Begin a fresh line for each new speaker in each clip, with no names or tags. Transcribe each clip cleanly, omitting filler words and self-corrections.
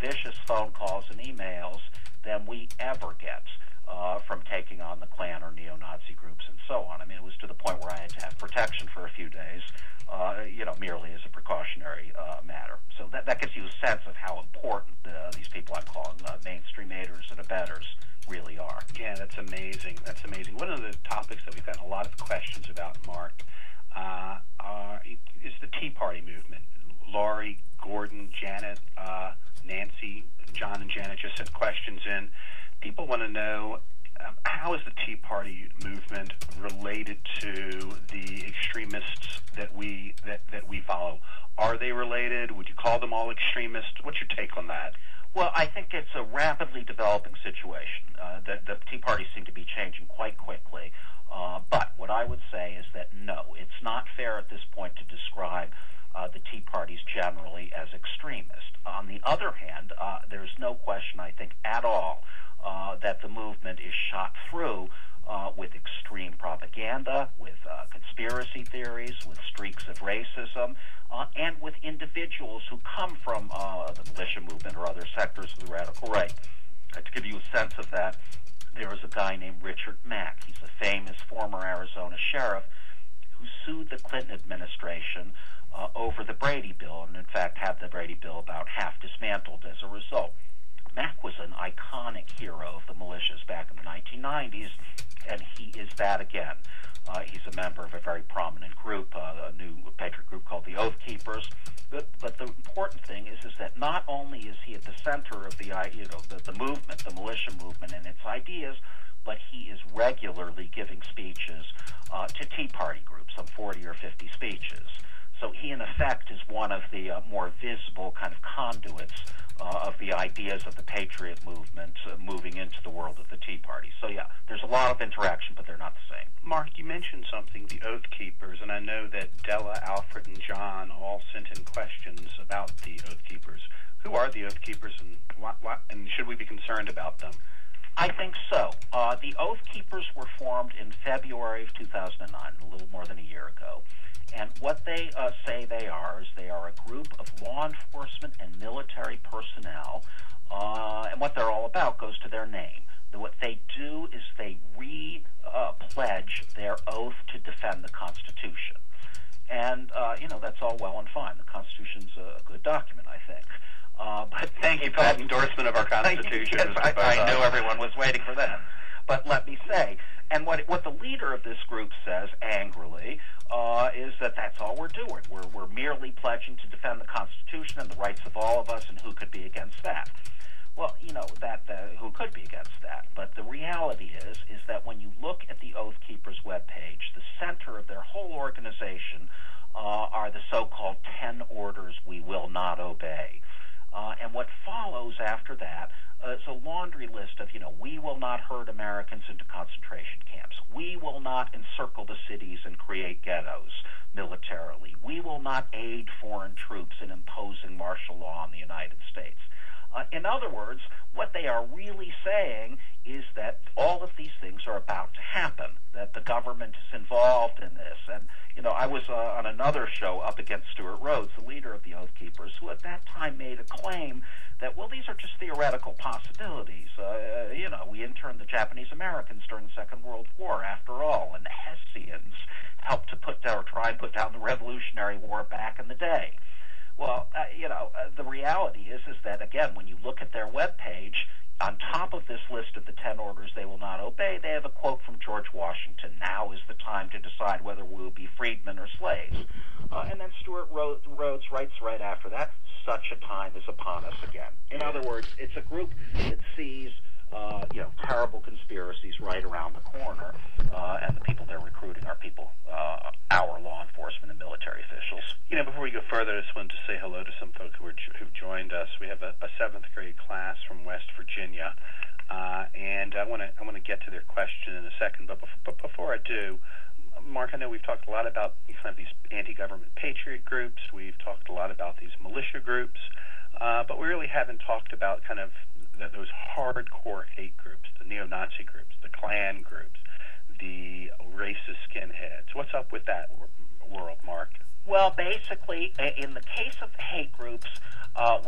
vicious phone calls and emails than we ever get from taking on the Klan or neo-Nazi groups and so on. I mean, it was to the point where I had to have protection for a few days, merely as a precautionary matter. So that gives you a sense of how important these people I'm calling mainstream aiders and abettors really are.
Yeah, that's amazing. That's amazing. One of the topics that we've gotten a lot of questions about, Mark, is the Tea Party movement. Laurie, Gordon, Janet, Nancy, John and Janet just sent questions in. People want to know, how is the Tea Party movement related to the extremists that we follow? Are they related? Would you call them all extremists? What's your take on that?
Well, I think it's a rapidly developing situation. The Tea Party seem to be changing quite quickly. But what I would say is that no, it's not fair at this point to describe the Tea Parties generally as extremist. On the other hand, there's no question, I think, at all that the movement is shot through with extreme propaganda, with conspiracy theories, with streaks of racism, and with individuals who come from the militia movement or other sectors of the radical right. To give you a sense of that, there is a guy named Richard Mack. He's a famous former Arizona sheriff who sued the Clinton administration over the Brady Bill, and in fact had the Brady Bill about half dismantled as a result. Mack was an iconic hero of the militias back in the 1990s, and he is that again. He's a member of a very prominent group, a new patriot group called the Oath Keepers. But the important thing is that not only is he at the center of the movement, the militia movement and its ideas, but he is regularly giving speeches to Tea Party groups, some 40 or 50 speeches. So he, in effect, is one of the more visible kind of conduits of the ideas of the Patriot movement moving into the world of the Tea Party. So, yeah, there's a lot of interaction, but they're not the same.
Mark, you mentioned something, the Oath Keepers, and I know that Della, Alfred, and John all sent in questions about the Oath Keepers. Who are the Oath Keepers, and and should we be concerned about them?
I think so. The Oath Keepers were formed in February of 2009, a little more than a year ago. And what they say they are is they are a group of law enforcement and military personnel, and what they're all about goes to their name. What they do is they pledge their oath to defend the Constitution. And, that's all well and fine. The Constitution's a good document, I think. But
thank you for that endorsement of our Constitution.
Yes, I knew everyone was waiting for that. But let me say, and what the leader of this group says angrily is that that's all we're doing. We're merely pledging to defend the Constitution and the rights of all of us, and who could be against that? Well, who could be against that? But the reality is that when you look at the Oath Keepers webpage, the center of their whole organization are the so-called 10 orders we will not obey. And what follows after that is a laundry list of, we will not herd Americans into concentration camps. We will not encircle the cities and create ghettos militarily. We will not aid foreign troops in imposing martial law on the United States. In other words, what they are really saying is that all of these things are about to happen, that the government is involved in this. And, I was on another show up against Stuart Rhodes, the leader of the Oath Keepers, who at that time made a claim that, well, these are just theoretical possibilities. We interned the Japanese Americans during the Second World War, after all, and the Hessians helped to try and put down the Revolutionary War back in the day. Well, the reality is that, again, when you look at their webpage, on top of this list of the 10 orders they will not obey, they have a quote from George Washington: "Now is the time to decide whether we will be freedmen or slaves." And then Stuart Rhodes writes right after that, "Such a time is upon us again." In other words, it's a group that sees terrible conspiracies right around the corner, and the people they're recruiting are people, our law enforcement and military officials.
Before we go further, I just wanted to say hello to some folks who've joined us. We have a 7th grade class from West Virginia, and I want to get to their question in a second. But before I do, Mark, I know we've talked a lot about kind of these anti-government patriot groups. We've talked a lot about these militia groups, but we really haven't talked about kind of those hardcore hate groups, the neo-Nazi groups, the Klan groups, the racist skinheads. What's up with that world, Mark?
Well, basically, in the case of the hate groups,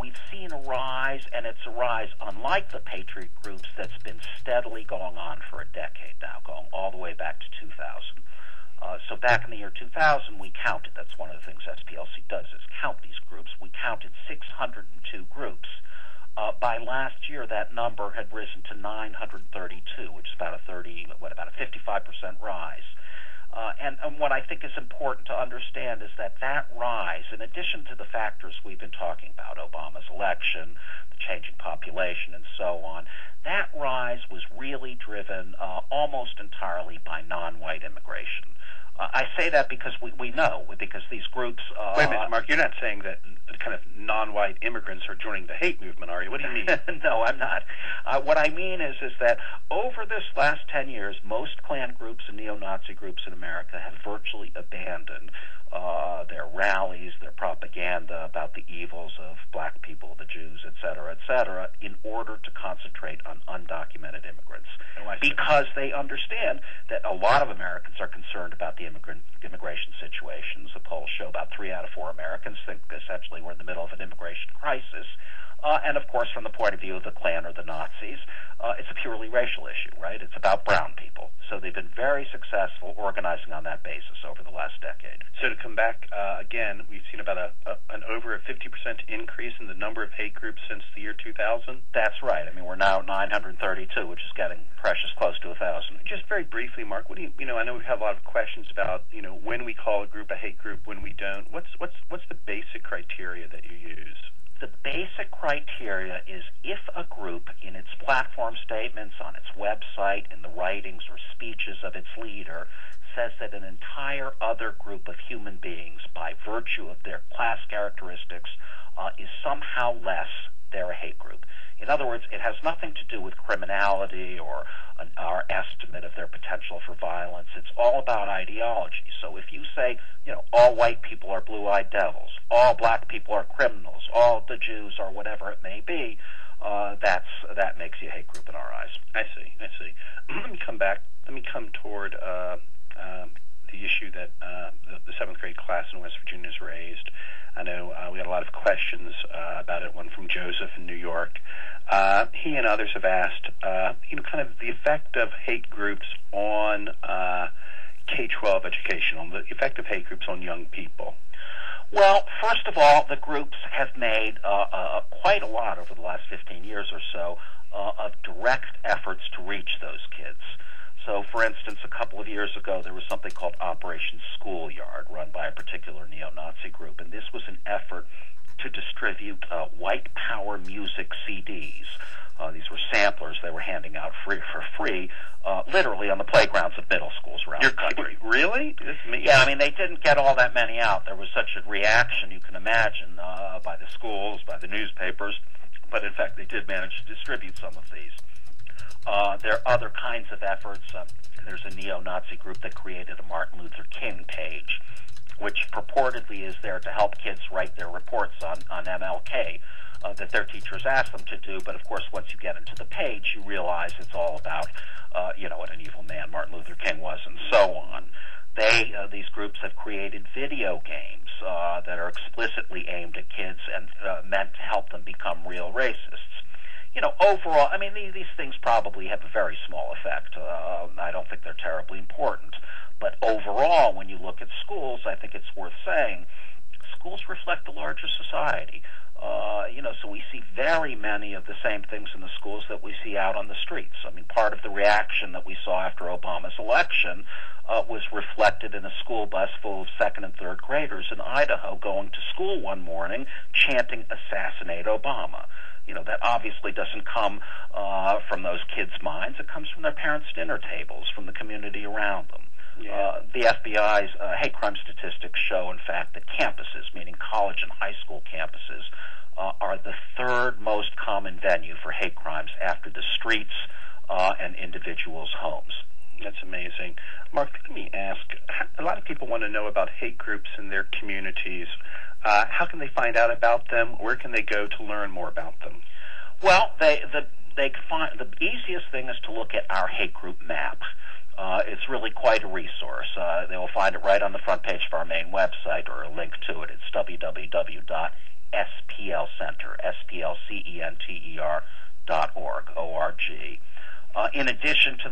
we've seen a rise, and it's a rise unlike the patriot groups that's been steadily going on for a decade now, going all the way back to 2000. So back in the year 2000, we counted. That's one of the things SPLC does, is count these groups. We counted 602 groups. By last year, that number had risen to 932, which is about a 55% rise. And what I think is important to understand is that rise, in addition to the factors we've been talking about, Obama's election, the changing population, and so on, that rise was really driven almost entirely by non-white immigration. I say that because we know, because these groups...
Wait a minute, Mark, you're not saying that kind of non-white immigrants are joining the hate movement, are you? What do you mean?
No, I'm not. What I mean is that over this last 10 years, most Klan groups and neo-Nazi groups in America have virtually abandoned their rallies, their propaganda about the evils of black people, the Jews, et cetera, in order to concentrate on undocumented immigrants. Because they understand that a lot of Americans are concerned about the immigration situations. The polls show about 3 out of 4 Americans think essentially we're in the middle of an immigration crisis. And, of course, from the point of view of the Klan or the Nazis, it's a purely racial issue, right? It's about brown people. So they've been very successful organizing on that basis over the last decade.
So to come back again, we've seen about an over a 50% increase in the number of hate groups since the year 2000?
That's right. I mean, we're now at 932, which is getting precious close to 1,000.
Just very briefly, Mark, what do you know, I know we have a lot of questions about, when we call a group a hate group, when we don't. What's the basic criteria that you use?
The basic criteria is if a group, in its platform statements, on its website, in the writings or speeches of its leader, says that an entire other group of human beings, by virtue of their class characteristics, is somehow less, they're a hate group. In other words, it has nothing to do with criminality or our estimate of their potential for violence. It's all about ideology. So if you say, all white people are blue-eyed devils, all black people are criminals, all the Jews are whatever it may be, that makes you a hate group in our eyes.
I see. Let me come back. Let me come toward the issue that the 7th grade class in West Virginia has raised. I know we had a lot of questions about it, one from Joseph in New York. He and others have asked, kind of the effect of hate groups on K-12 education, on the effect of hate groups on young people.
Well, first of all, the groups have made quite a lot over the last 15 years or so of direct efforts to reach those kids. So, for instance, a couple of years ago, there was something called Operation Schoolyard, run by a particular neo-Nazi group, and this was an effort to distribute white power music CDs. These were samplers they were handing out for free, literally on the playgrounds of middle schools around the country.
Really?
Yeah, I mean, they didn't get all that many out. There was such a reaction, you can imagine, by the schools, by the newspapers, but in fact they did manage to distribute some of these. There are other kinds of efforts. There's a neo-Nazi group that created a Martin Luther King page, which purportedly is there to help kids write their reports on MLK that their teachers ask them to do. But, of course, once you get into the page, you realize it's all about, what an evil man Martin Luther King was and so on. These groups have created video games that are explicitly aimed at kids and meant to help them become real racists. Overall, I mean, these things probably have a very small effect. I don't think they're terribly important. But overall, when you look at schools, I think it's worth saying, schools reflect the larger society. So we see very many of the same things in the schools that we see out on the streets. I mean, part of the reaction that we saw after Obama's election was reflected in a school bus full of 2nd and 3rd graders in Idaho going to school one morning chanting, "Assassinate Obama." That obviously doesn't come from those kids' minds. It comes from their parents' dinner tables, from the community around them. Yeah. The FBI's hate crime statistics show, in fact, that campuses, meaning college and high school campuses, are the 3rd most common venue for hate crimes after the streets and individuals' homes.
That's amazing. Mark, let me ask, a lot of people want to know about hate groups in their communities. How can they find out about them? Where can they go to learn more about them?
Well, the easiest thing is to look at our hate group map. It's really quite a resource. They will find it right on the front page of our main website, or a link to it. It's www.hgov.org. SPL Center, SPLCenter.org, O-R-G. In addition to the